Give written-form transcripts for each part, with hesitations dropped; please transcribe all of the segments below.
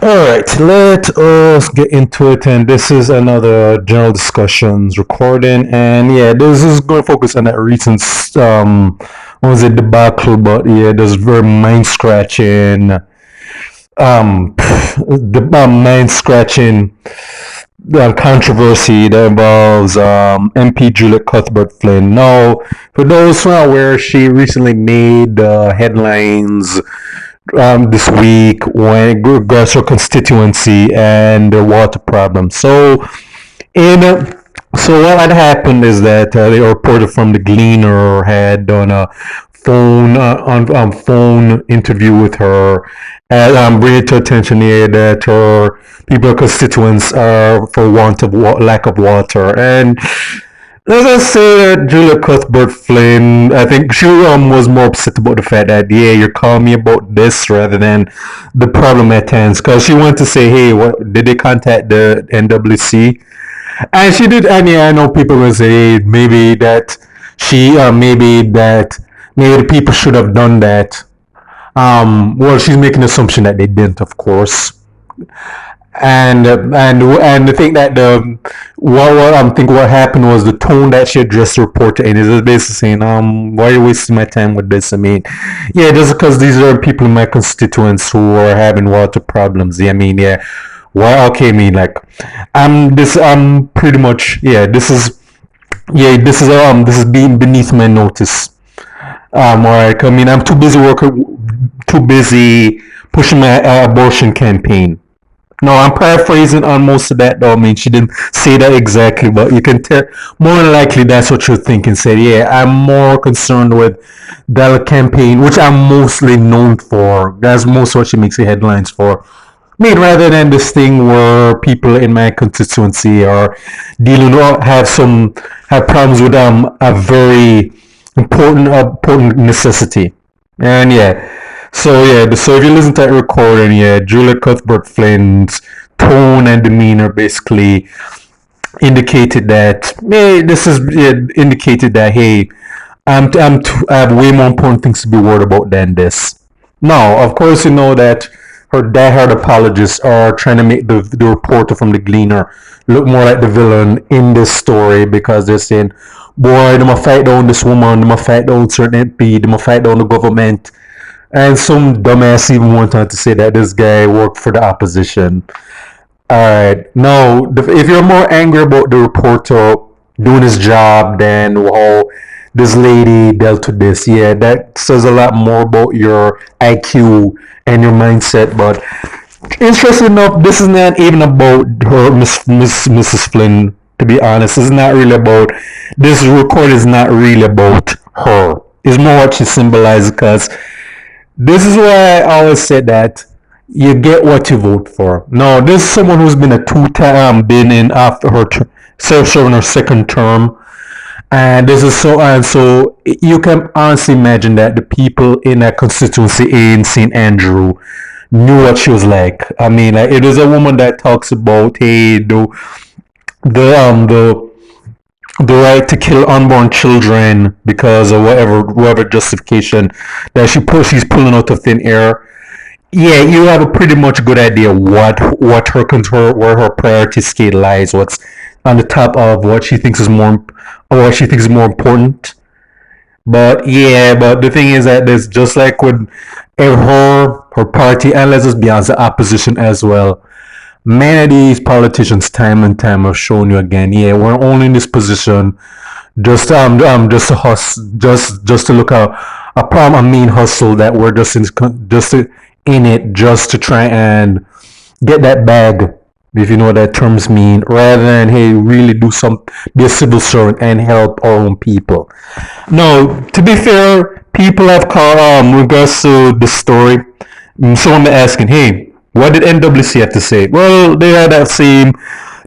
All right, let us get into it. And this is another general discussions recording. And yeah, this is going to focus on that recent, what was it, debacle, but yeah, this very mind scratching, the mind scratching controversy that involves MP Juliet Cuthbert-Flynn. Now, for those who are aware, she recently made headlines this week when it regards her constituency and the water problem. In so what had happened is that the reporter from the Gleaner had done a phone interview with her, and bringing to attention here that her people constituents are for want of lack of water. And let's just say that Julia Cuthbert-Flynn, I think she was more upset about the fact that, yeah, you're calling me about this rather than the problem at hand. Because she wanted to say, hey, what did they contact the NWC? And she did, and yeah, I know people will say, hey, maybe that maybe the people should have done that. Well, she's making an assumption that they didn't, of course. And the thing that what I'm thinking what happened was the tone that she addressed the reporter in is basically saying, why are you wasting my time with this? I mean, yeah, just because these are people in my constituents who are having water problems. Yeah, I mean, yeah, why? Okay, I mean, like, I'm pretty much, yeah, this is being beneath my notice. Alright, I mean, I'm too busy pushing my abortion campaign. No, I'm paraphrasing on most of that though. I mean, she didn't say that exactly, but you can tell more than likely that's what you're thinking. Said, yeah, I'm more concerned with that campaign, which I'm mostly known for. That's most what she makes the headlines for. I mean, rather than this thing where people in my constituency are dealing or have problems with a very important necessity. And so if you listen to that recording, yeah, Julia Cuthbert-Flynn's tone and demeanor basically indicated that, hey, indicated that, hey, I have way more important things to be worried about than this. Now, of course, you know that her diehard apologists are trying to make the reporter from the Gleaner look more like the villain in this story because they're saying, boy, they must fight down this woman, they must fight down certain MP, they must fight down the government. And some dumbass even wanted to say that this guy worked for the opposition. Alright, now, if you're more angry about the reporter doing his job than how this lady dealt with this, yeah, that says a lot more about your IQ and your mindset. But interesting enough, this is not even about her, Mrs. Flynn, to be honest. It's not really about, this record is not really about her. It's more what she symbolizes because this is why I always said that you get what you vote for. No, this is someone who's been a two-time, been in after her serving her second term, and this is so you can honestly imagine that the people in that constituency in St. Andrew knew what she was like. I mean, like, it is a woman that talks about, hey, the the right to kill unborn children because of whatever justification that she's pulling out of thin air. Yeah, you have a pretty much good idea what her control, where her priority scale lies, what's on the top of what she thinks is more important. But yeah, but the thing is that there's just like with her party, and let's just be honest, the opposition as well. Many of these politicians, time and time, have shown you again. Yeah, we're only in this position just to just to look at a mean hustle that we're in it just to try and get that bag, if you know what that terms mean, rather than, hey, really be a civil servant and help our own people. No, to be fair, people have called regards to this story. Someone asking, hey, what did NWC have to say? Well, they had that same.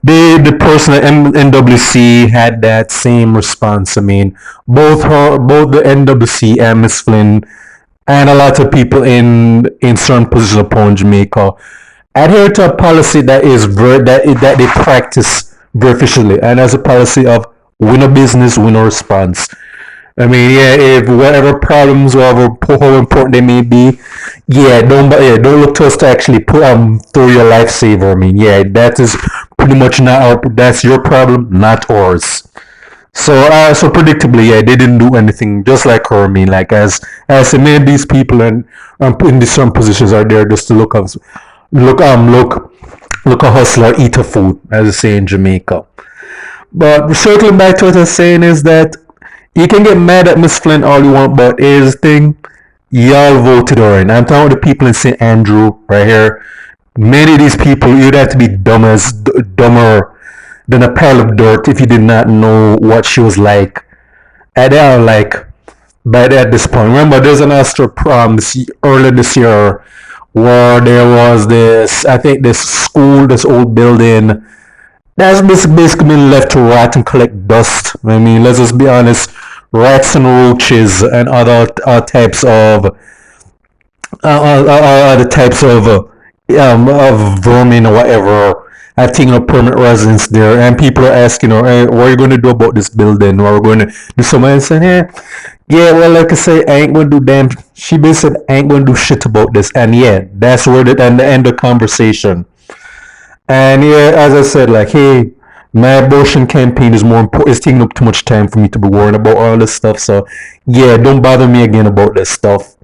The person at NWC had that same response. I mean, both the NWC and Miss Flynn, and a lot of people in certain positions upon Jamaica adhere to a policy that they practice very efficiently, and as a policy of win a business, win a response. I mean, yeah, if whatever problems, whatever how important they may be, don't look to us to actually put throw your lifesaver. I mean, yeah, that is pretty much not our that's your problem, not ours. So predictably, yeah, they didn't do anything. Just like her, I mean, like as many of these people and in these certain positions are there just to look a hustler, eat a food, as they say in Jamaica. But circling back to what I was saying is that you can get mad at Miss Flynn all you want, but here's the thing: y'all voted her in. I'm talking to the people in St. Andrew right here. Many of these people, you'd have to be dumber than a pile of dirt if you did not know what she was like. And they are like, at this point. Remember, there's an Astor prom earlier this year where there was this, I think, this school, this old building that's basically been left to rot and collect dust. I mean, let's just be honest. Rats and roaches and types other types of vermin or whatever have taken up permanent residence there, and people are asking her, hey, what are you going to do about this building? Or are we going to do something? And saying, yeah, well, like I say, I ain't going to do damn. She basically said, I ain't going to do shit about this, and yeah, that's where the end of the conversation. And yeah, as I said, like, hey, my abortion campaign is more important. It's taking up too much time for me to be worrying about all this stuff. So yeah, don't bother me again about this stuff.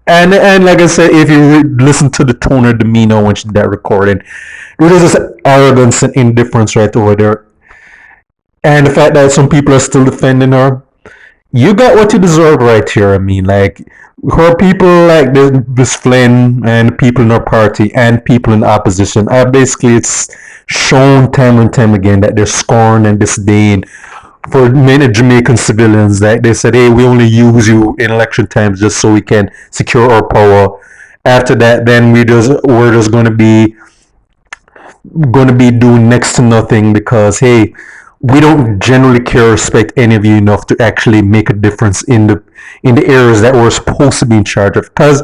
And like I said, if you listen to the tone or demeanor when she did that recording, there is this arrogance and indifference right over there. And the fact that some people are still defending her, you got what you deserve right here. I mean, like, her people like this Flynn and people in her party and people in the opposition are basically, it's shown time and time again that they're scorn and disdain for many Jamaican civilians. That they said, hey, we only use you in election times just so we can secure our power. After that, then we're just going to be doing next to nothing because, hey, we don't generally care or respect any of you enough to actually make a difference in the areas that we're supposed to be in charge of. Because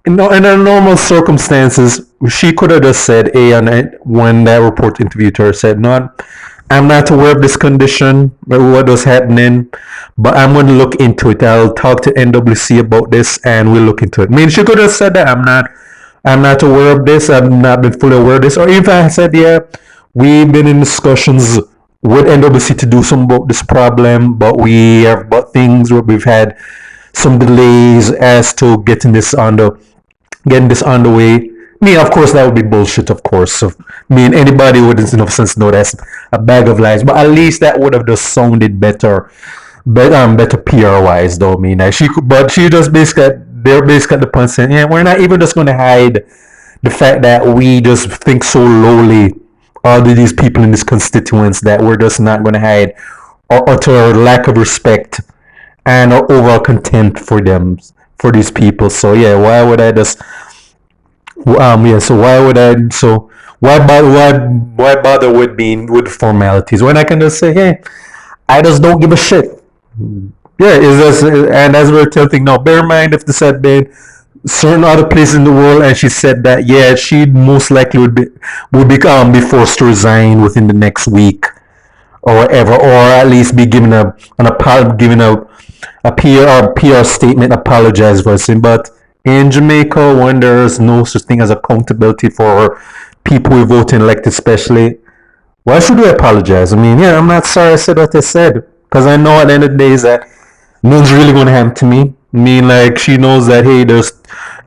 in normal circumstances, she could have just said, hey, when that report interviewed her, said, no, I'm not aware of this condition, what was happening, but I'm going to look into it. I'll talk to NWC about this and we'll look into it. I mean, she could have said that I'm not aware of this. I've not been fully aware of this. Or if I said, yeah, we've been in discussions with NWC to do some about this problem, but we have got things where we've had some delays as to getting this on the way. Me, of course, that would be bullshit. Of course, so me and anybody with enough sense know that's a bag of lies. But at least that would have just sounded better PR wise, though. I mean, like she just basically they're basically at the point saying, yeah, we're not even just going to hide the fact that we just think so lowly all of these people in this constituents that we're just not going to hide our utter lack of respect and our overall contempt for them, for these people. So yeah, why would I just so why would I so why bother with being with formalities when I can just say, hey, I just don't give a shit. Yeah, is this and as we're telling now, bear in mind if this had been certain other places in the world and she said that, yeah, she most likely would be forced to resign within the next week or whatever, or at least be given a PR statement apologize for it. But in Jamaica, when there's no such thing as accountability for people who vote and elected, especially, why should we apologize? I mean, yeah, I'm not sorry I said what I said because I know at the end of the day is that nothing's really going to happen to me. I mean, like, she knows that, hey, there's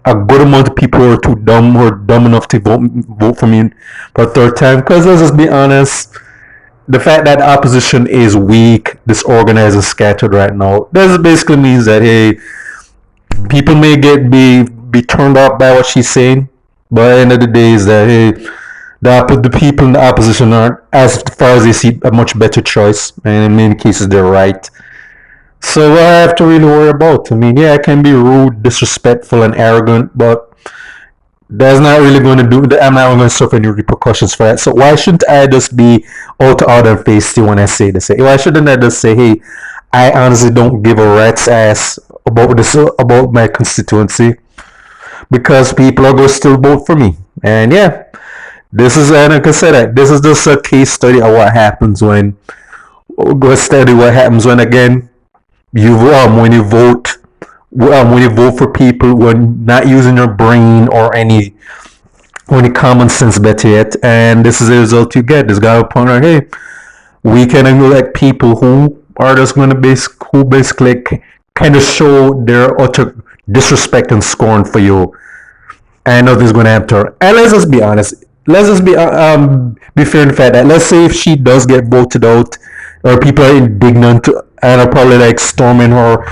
a good amount of people who are dumb enough to vote for me for a third time. Because let's just be honest, the fact that the opposition is weak, disorganized, and scattered right now, this basically means that, hey, people may be turned off by what she's saying, but at the end of the day is that, hey, the people in the opposition aren't, as far as they see, a much better choice, and in many cases they're right. So what I have to really worry about? I mean, yeah, I can be rude, disrespectful, and arrogant, but that's not really going to do. I'm not going to suffer any repercussions for that. So why shouldn't I just be out and feisty when I say this? Why shouldn't I just say, hey, I honestly don't give a rat's ass about my constituency because people are going to still vote for me. And yeah, this is, and like I said, this is just a case study of what happens when again when you vote, when you vote for people who are not using your brain or any common sense, better yet, and this is the result you get. This guy will point out, hey, we can elect people who are just going to basically kind of show their utter disrespect and scorn for you, and nothing's going to happen to her. And let's just be honest. Let's just be fair and fair that let's say if she does get voted out, or people are indignant and are probably like storming her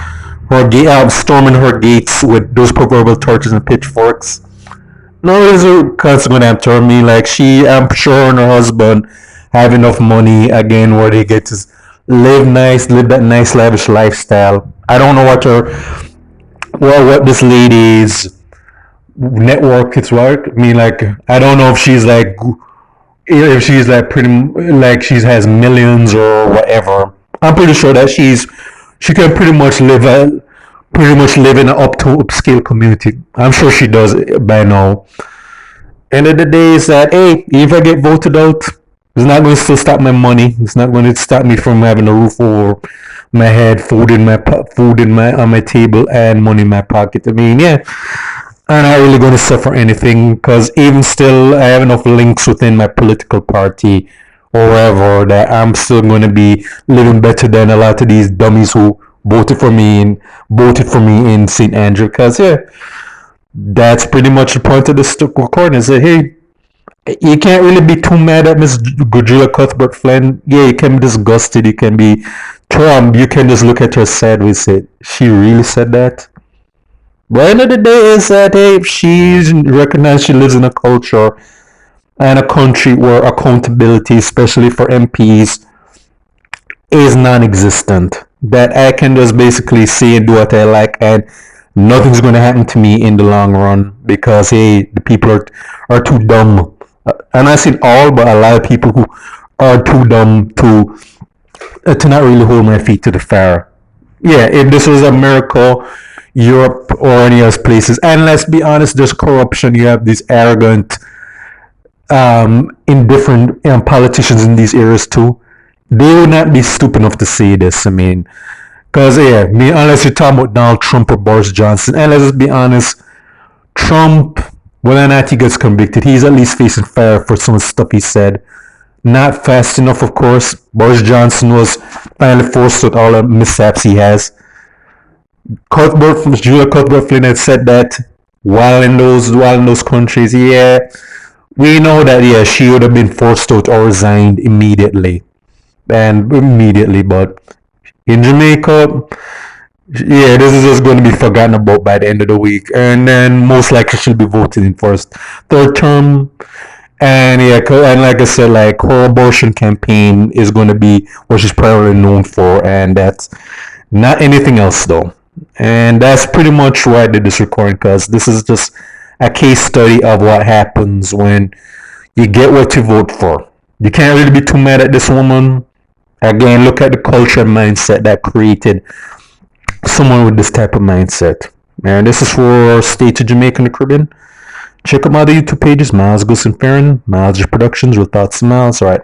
gates with those proverbial torches and pitchforks. No, there's a consequent after her. I mean, like I'm sure, and her husband have enough money again where they get to live that nice lavish lifestyle. I don't know what this lady's network is like. I mean, like I don't know if she's like pretty like she has millions or whatever. I'm pretty sure that she can pretty much live in an upscale community. I'm sure she does it by now. End of the day is that hey, if I get voted out, it's not going to still stop my money. It's not going to stop me from having a roof over my head, food in my on my table, and money in my pocket. I mean, yeah, I'm not really going to suffer anything because even still, I have enough links within my political party or wherever that I'm still going to be living better than a lot of these dummies who voted for me in St. Andrew. Because yeah, that's pretty much the point of this recording. Is that hey, you can't really be too mad at Miss Juliet Cuthbert-Flynn. Yeah, you can be disgusted. You can be Trump. You can just look at her sideways. Say, she really said that. But the end of the day is that hey, she's recognized she lives in a culture and a country where accountability, especially for MPs, is non-existent. That I can just basically say and do what I like, and nothing's going to happen to me in the long run because hey, the people are too dumb. I'm not saying all, but a lot of people who are too dumb to not really hold my feet to the fire. Yeah, if this was America, Europe, or any other places, and let's be honest, there's corruption. You have these arrogant, indifferent politicians in these areas too. They would not be stupid enough to say this. I mean, because yeah, I mean, unless you're talking about Donald Trump or Boris Johnson, and let's just be honest, Trump, whether or not he gets convicted, he's at least facing fire for some of the stuff he said. Not fast enough, of course. Boris Johnson was finally forced with all the mishaps he has. Julia Cuthbert-Flynn had said that while in those countries, yeah, we know that yeah, she would have been forced out or resigned immediately, but in Jamaica, yeah, this is just going to be forgotten about by the end of the week, and then most likely she'll be voted in first, third term, and yeah, and like I said, like her abortion campaign is going to be what she's primarily known for, and that's not anything else though. And that's pretty much why I did this recording because this is just a case study of what happens when you get what you vote for. You can't really be too mad at this woman. Again, look at the culture and mindset that created someone with this type of mindset. And this is for State of Jamaica and the Caribbean. Check out my other YouTube pages, Miles Goose and Farron, Miles Productions, Real Thoughts and Miles. Alright.